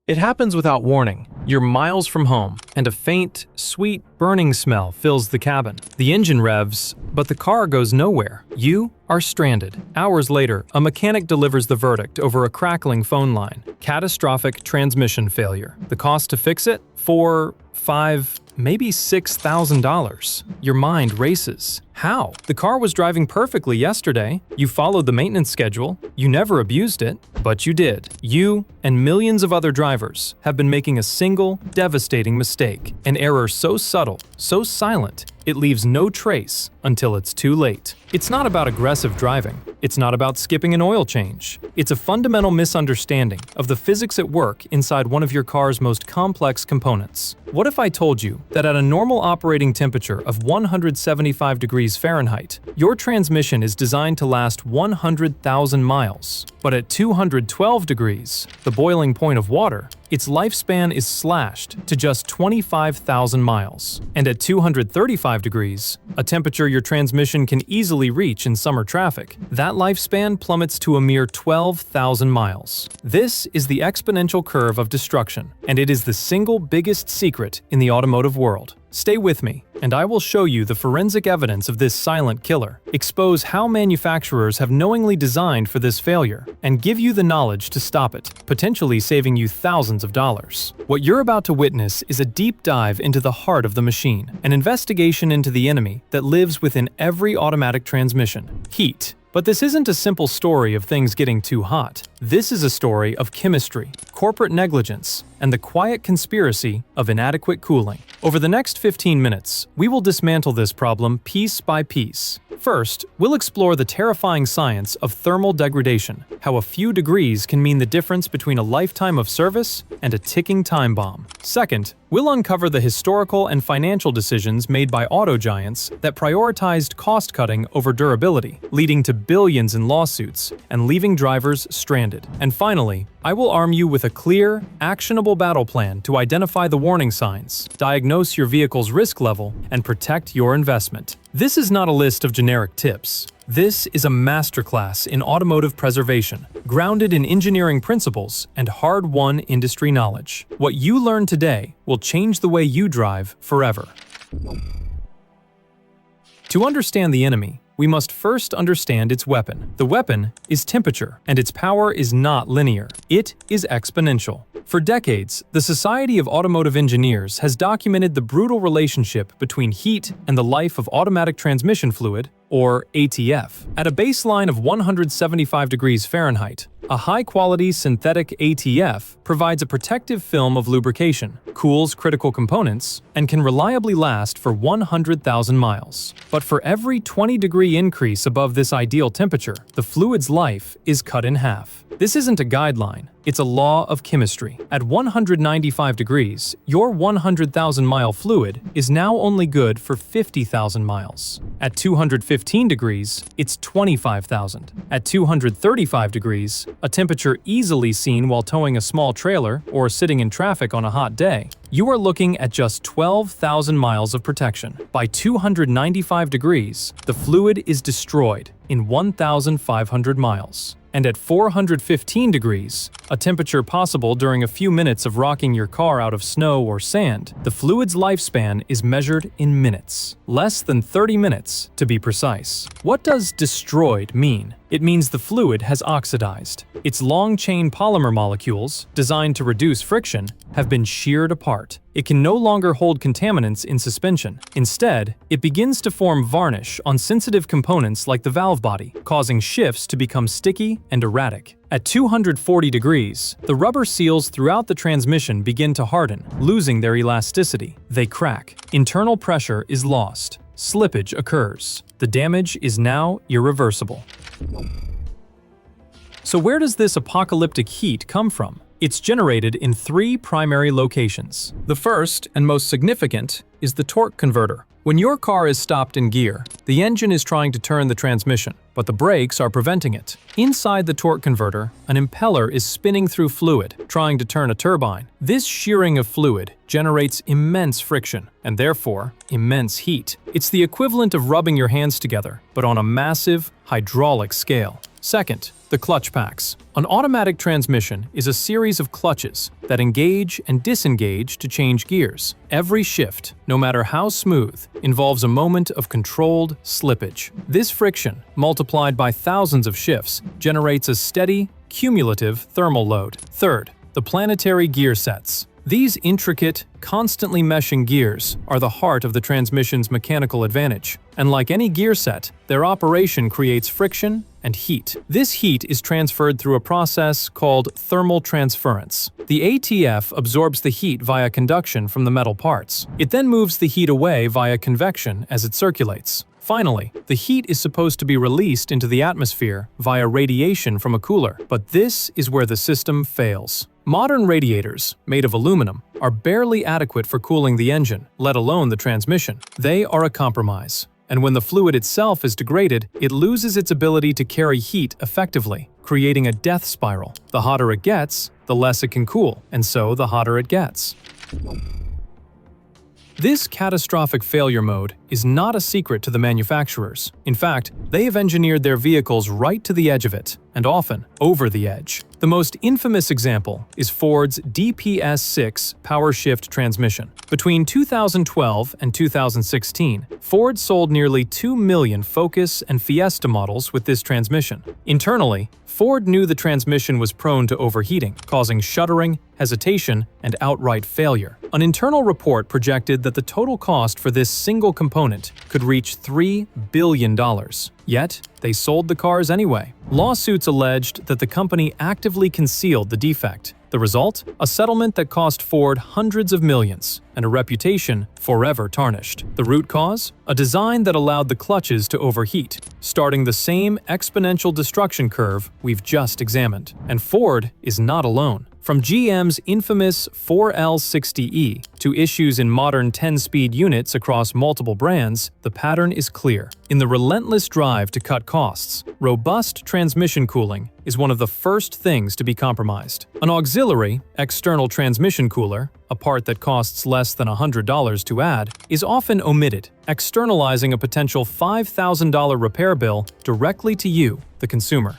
It happens without warning. You're miles from home, and a faint, sweet, burning smell fills the cabin. The engine revs, but the car goes nowhere. You are stranded. Hours later, a mechanic delivers the verdict over a crackling phone line. Catastrophic transmission failure. The cost to fix it? $4, $5, maybe $6,000. Your mind races. How? The car was driving perfectly yesterday. You followed the maintenance schedule. You never abused it, but you did. You and millions of other drivers have been making a single, devastating mistake. An error so subtle, so silent, it leaves no trace until it's too late. It's not about aggressive driving. It's not about skipping an oil change. It's a fundamental misunderstanding of the physics at work inside one of your car's most complex components. What if I told you that at a normal operating temperature of 175 degrees Fahrenheit, your transmission is designed to last 100,000 miles, but at 212 degrees, the boiling point of water, its lifespan is slashed to just 25,000 miles. And at 235 degrees, a temperature your transmission can easily reach in summer traffic, that lifespan plummets to a mere 12,000 miles. This is the exponential curve of destruction, and it is the single biggest secret in the automotive world. Stay with me, and I will show you the forensic evidence of this silent killer, expose how manufacturers have knowingly designed for this failure, and give you the knowledge to stop it, potentially saving you thousands of dollars. What you're about to witness is a deep dive into the heart of the machine, an investigation into the enemy that lives within every automatic transmission: heat. But this isn't a simple story of things getting too hot. This is a story of chemistry, corporate negligence, and the quiet conspiracy of inadequate cooling. Over the next 15 minutes, we will dismantle this problem piece by piece. First, we'll explore the terrifying science of thermal degradation, how a few degrees can mean the difference between a lifetime of service and a ticking time bomb. Second, we'll uncover the historical and financial decisions made by auto giants that prioritized cost-cutting over durability, leading to billions in lawsuits and leaving drivers stranded. And finally, I will arm you with a clear, actionable battle plan to identify the warning signs, diagnose your vehicle's risk level, and protect your investment. This is not a list of generic tips. This is a masterclass in automotive preservation, grounded in engineering principles and hard-won industry knowledge. What you learn today will change the way you drive forever. To understand the enemy, we must first understand its weapon. The weapon is temperature, and its power is not linear. It is exponential. For decades, the Society of Automotive Engineers has documented the brutal relationship between heat and the life of automatic transmission fluid, or ATF. At a baseline of 175 degrees Fahrenheit, a high-quality synthetic ATF provides a protective film of lubrication, cools critical components, and can reliably last for 100,000 miles. But for every 20-degree increase above this ideal temperature, the fluid's life is cut in half. This isn't a guideline, it's a law of chemistry. At 195 degrees, your 100,000-mile fluid is now only good for 50,000 miles. At 215 degrees, it's 25,000. At 235 degrees, a temperature easily seen while towing a small trailer or sitting in traffic on a hot day, you are looking at just 12,000 miles of protection. By 295 degrees, the fluid is destroyed in 1,500 miles. And at 415 degrees, a temperature possible during a few minutes of rocking your car out of snow or sand, the fluid's lifespan is measured in minutes. Less than 30 minutes, to be precise. What does destroyed mean? It means the fluid has oxidized. Its long-chain polymer molecules, designed to reduce friction, have been sheared apart. It can no longer hold contaminants in suspension. Instead, it begins to form varnish on sensitive components like the valve body, causing shifts to become sticky and erratic. At 240 degrees, the rubber seals throughout the transmission begin to harden, losing their elasticity. They crack. Internal pressure is lost. Slippage occurs. The damage is now irreversible. So where does this apocalyptic heat come from? It's generated in three primary locations. The first, and most significant, is the torque converter. When your car is stopped in gear, the engine is trying to turn the transmission, but the brakes are preventing it. Inside the torque converter, an impeller is spinning through fluid, trying to turn a turbine. This shearing of fluid generates immense friction, and therefore, immense heat. It's the equivalent of rubbing your hands together, but on a massive, hydraulic scale. Second, the clutch packs. An automatic transmission is a series of clutches that engage and disengage to change gears. Every shift, no matter how smooth, involves a moment of controlled slippage. This friction, multiplied by thousands of shifts, generates a steady, cumulative thermal load. Third, the planetary gear sets. These intricate, constantly meshing gears are the heart of the transmission's mechanical advantage, and like any gear set, their operation creates friction and heat. This heat is transferred through a process called thermal transference. The ATF absorbs the heat via conduction from the metal parts. It then moves the heat away via convection as it circulates. Finally, the heat is supposed to be released into the atmosphere via radiation from a cooler, but this is where the system fails. Modern radiators, made of aluminum, are barely adequate for cooling the engine, let alone the transmission. They are a compromise, and when the fluid itself is degraded, it loses its ability to carry heat effectively, creating a death spiral. The hotter it gets, the less it can cool, and so the hotter it gets. This catastrophic failure mode is not a secret to the manufacturers. In fact, they have engineered their vehicles right to the edge of it, and often over the edge. The most infamous example is Ford's DPS-6 power shift transmission. Between 2012 and 2016, Ford sold nearly 2 million Focus and Fiesta models with this transmission. Internally, Ford knew the transmission was prone to overheating, causing shuddering, hesitation, and outright failure. An internal report projected that the total cost for this single component could reach $3 billion. Yet, they sold the cars anyway. Lawsuits alleged that the company actively concealed the defect. The result? A settlement that cost Ford hundreds of millions, and a reputation forever tarnished. The root cause? A design that allowed the clutches to overheat, starting the same exponential destruction curve we've just examined. And Ford is not alone. From GM's infamous 4L60E to issues in modern 10-speed units across multiple brands, the pattern is clear. In the relentless drive to cut costs, robust transmission cooling is one of the first things to be compromised. An auxiliary, external transmission cooler, a part that costs less than $100 to add, is often omitted, externalizing a potential $5,000 repair bill directly to you, the consumer.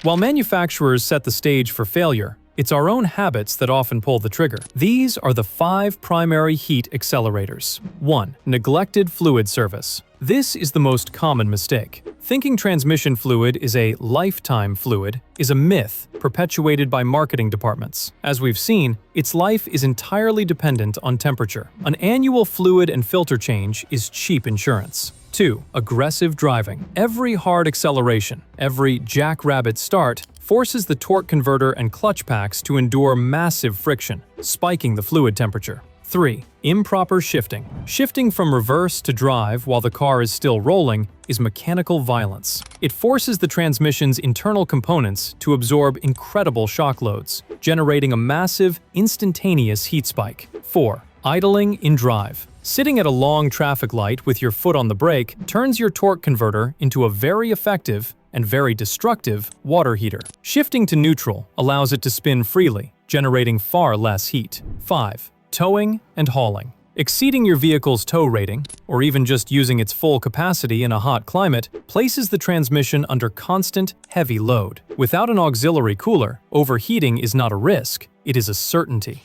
While manufacturers set the stage for failure, it's our own habits that often pull the trigger. These are the 5 primary heat accelerators. 1. Neglected fluid service. This is the most common mistake. Thinking transmission fluid is a lifetime fluid is a myth perpetuated by marketing departments. As we've seen, its life is entirely dependent on temperature. An annual fluid and filter change is cheap insurance. 2. Aggressive driving. Every hard acceleration, every jackrabbit start, forces the torque converter and clutch packs to endure massive friction, spiking the fluid temperature. 3. Improper shifting. Shifting from reverse to drive while the car is still rolling is mechanical violence. It forces the transmission's internal components to absorb incredible shock loads, generating a massive, instantaneous heat spike. 4. Idling in drive. Sitting at a long traffic light with your foot on the brake turns your torque converter into a very effective and very destructive water heater. Shifting to neutral allows it to spin freely, generating far less heat. 5. Towing and hauling. Exceeding your vehicle's tow rating, or even just using its full capacity in a hot climate, places the transmission under constant, heavy load. Without an auxiliary cooler, overheating is not a risk, it is a certainty.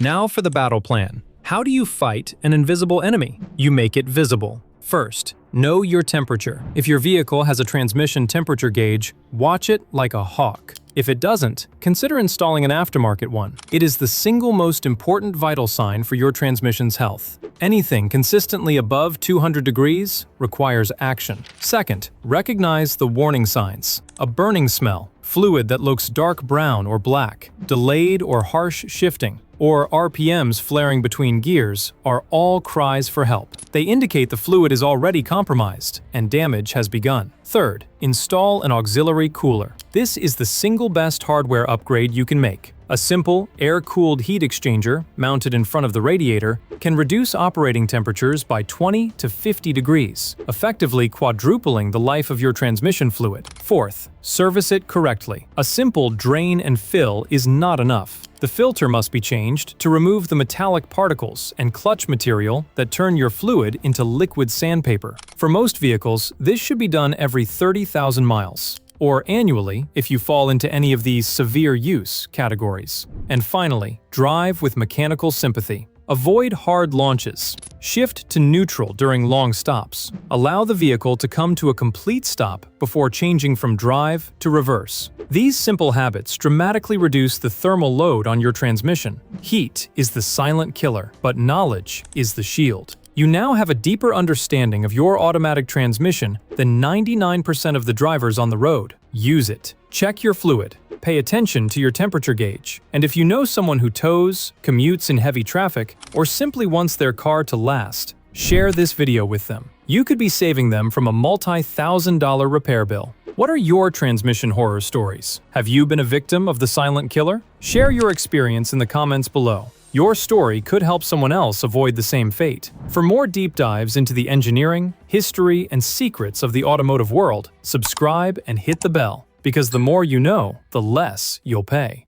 Now for the battle plan. How do you fight an invisible enemy? You make it visible. First, know your temperature. If your vehicle has a transmission temperature gauge, watch it like a hawk. If it doesn't, consider installing an aftermarket one. It is the single most important vital sign for your transmission's health. Anything consistently above 200 degrees requires action. Second, recognize the warning signs. A burning smell, fluid that looks dark brown or black, delayed or harsh shifting, or RPMs flaring between gears are all cries for help. They indicate the fluid is already compromised and damage has begun. Third, install an auxiliary cooler. This is the single best hardware upgrade you can make. A simple, air-cooled heat exchanger, mounted in front of the radiator, can reduce operating temperatures by 20 to 50 degrees, effectively quadrupling the life of your transmission fluid. Fourth, service it correctly. A simple drain and fill is not enough. The filter must be changed to remove the metallic particles and clutch material that turn your fluid into liquid sandpaper. For most vehicles, this should be done every 30,000 miles. Or annually if you fall into any of these severe use categories. And finally, drive with mechanical sympathy. Avoid hard launches. Shift to neutral during long stops. Allow the vehicle to come to a complete stop before changing from drive to reverse. These simple habits dramatically reduce the thermal load on your transmission. Heat is the silent killer, but knowledge is the shield. You now have a deeper understanding of your automatic transmission than 99% of the drivers on the road. Use it. Check your fluid. Pay attention to your temperature gauge. And if you know someone who tows, commutes in heavy traffic, or simply wants their car to last, share this video with them. You could be saving them from a multi-$1,000 repair bill. What are your transmission horror stories? Have you been a victim of the silent killer? Share your experience in the comments below. Your story could help someone else avoid the same fate. For more deep dives into the engineering, history, and secrets of the automotive world, subscribe and hit the bell, because the more you know, the less you'll pay.